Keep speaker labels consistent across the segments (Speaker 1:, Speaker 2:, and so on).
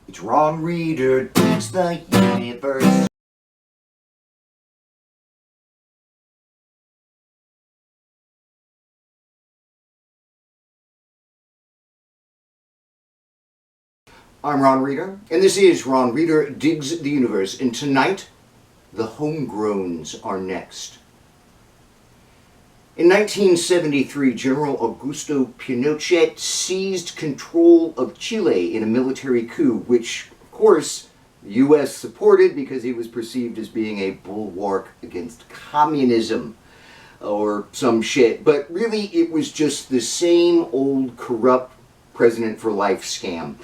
Speaker 1: It's Ron Reader digs the universe. I'm Ron Reader, and this is Ron Reader Digs the Universe. And tonight, the Homegrowns are next. In 1973, General Augusto Pinochet seized control of Chile in a military coup, which, of course, the U.S. supported because he was perceived as being a bulwark against communism or some shit. But really, it was just the same old corrupt president for life scam.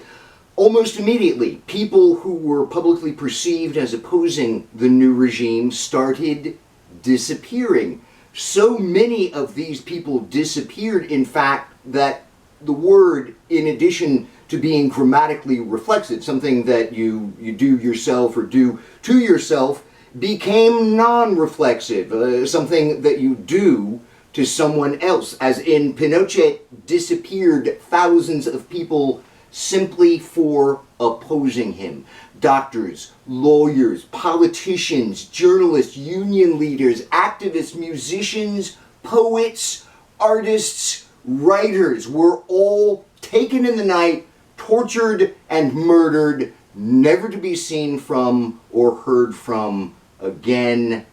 Speaker 1: Almost immediately, people who were publicly perceived as opposing the new regime started disappearing. So many of these people disappeared, in fact, that the word, in addition to being grammatically reflexive, something that you do yourself or do to yourself, became non-reflexive, something that you do to someone else. As in, Pinochet disappeared thousands of people simply for opposing him. Doctors, lawyers, politicians, journalists, union leaders, activists, musicians, poets, artists, writers were all taken in the night, tortured and murdered, never to be seen from or heard from again.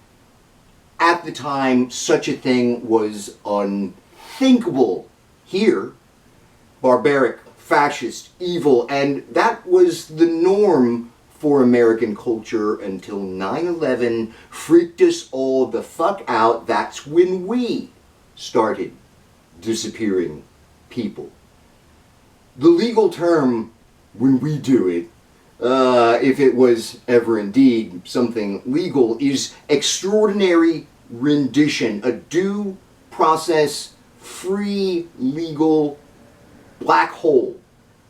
Speaker 1: At the time, such a thing was unthinkable. Here, barbaric, fascist, evil, and that was the norm for American culture until 9/11 freaked us all the fuck out. That's when we started disappearing people. The legal term, when we do it, if it was ever indeed something legal, is extraordinary rendition, a due process, free, legal black hole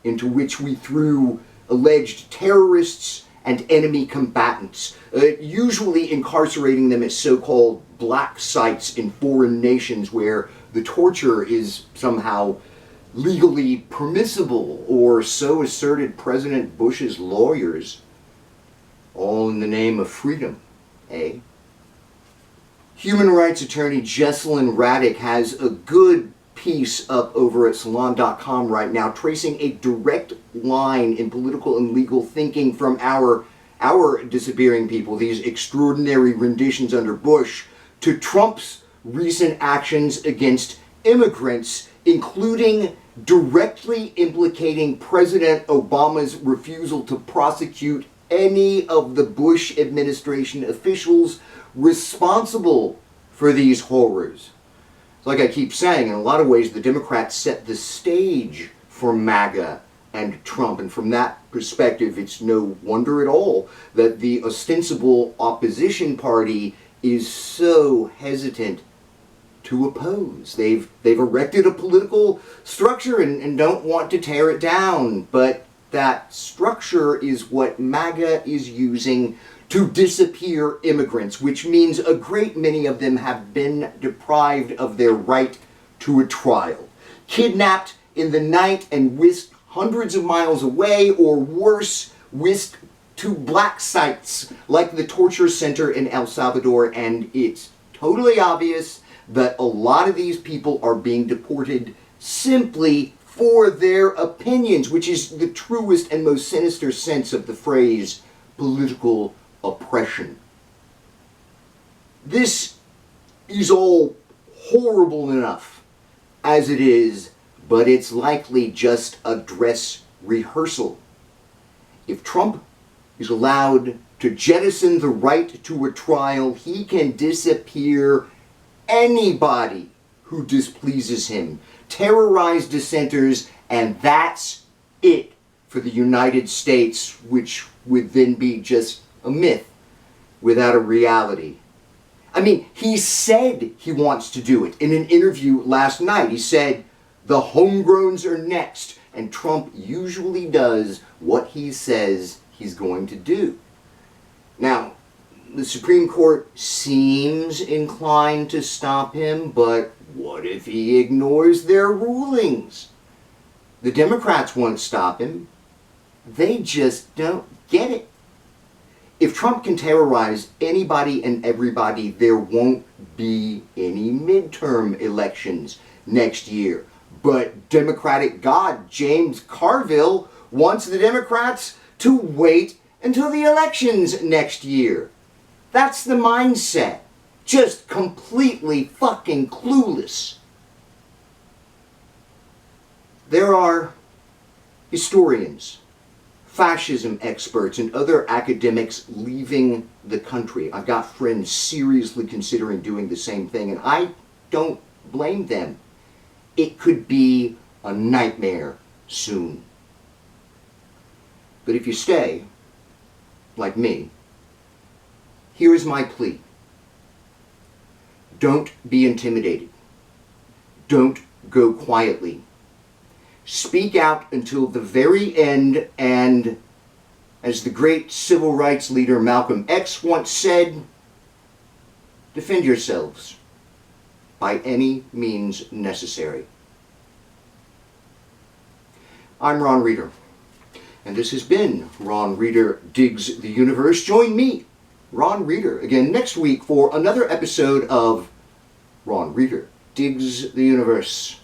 Speaker 1: into which we threw alleged terrorists and enemy combatants, usually incarcerating them at so-called black sites in foreign nations where the torture is somehow legally permissible, or so asserted President Bush's lawyers, all in the name of freedom, eh? Human rights attorney Jesselyn Radick has a good piece up over at Salon.com right now, tracing a direct line in political and legal thinking from our disappearing people, these extraordinary renditions under Bush, to Trump's recent actions against immigrants, including directly implicating President Obama's refusal to prosecute any of the Bush administration officials responsible for these horrors. Like I keep saying, in a lot of ways, the Democrats set the stage for MAGA and Trump. And from that perspective, it's no wonder at all that the ostensible opposition party is so hesitant to oppose. They've erected a political structure and don't want to tear it down. But that structure is what MAGA is using to disappear immigrants, which means a great many of them have been deprived of their right to a trial, kidnapped in the night and whisked hundreds of miles away, or worse, whisked to black sites like the torture center in El Salvador. And it's totally obvious that a lot of these people are being deported simply for their opinions, which is the truest and most sinister sense of the phrase political oppression. This is all horrible enough as it is, but it's likely just a dress rehearsal. If Trump is allowed to jettison the right to a trial, he can disappear anybody who displeases him, terrorize dissenters, and that's it for the United States, which would then be just a myth without a reality. I mean, he said he wants to do it in an interview last night. He said, the homegrowns are next. And Trump usually does what he says he's going to do. Now, the Supreme Court seems inclined to stop him, but what if he ignores their rulings? The Democrats won't stop him. They just don't get it. If Trump can terrorize anybody and everybody, there won't be any midterm elections next year. But Democratic God James Carville wants the Democrats to wait until the elections next year. That's the mindset. Just completely fucking clueless. There are historians, fascism experts, and other academics leaving the country. I've got friends seriously considering doing the same thing, and I don't blame them. It could be a nightmare soon. But if you stay, like me, here is my plea. Don't be intimidated. Don't go quietly. Speak out until the very end, and as the great civil rights leader Malcolm X once said, defend yourselves by any means necessary. I'm Ron Reeder, and this has been Ron Reeder Digs the Universe. Join me, Ron Reeder, again next week for another episode of Ron Reeder Digs the Universe.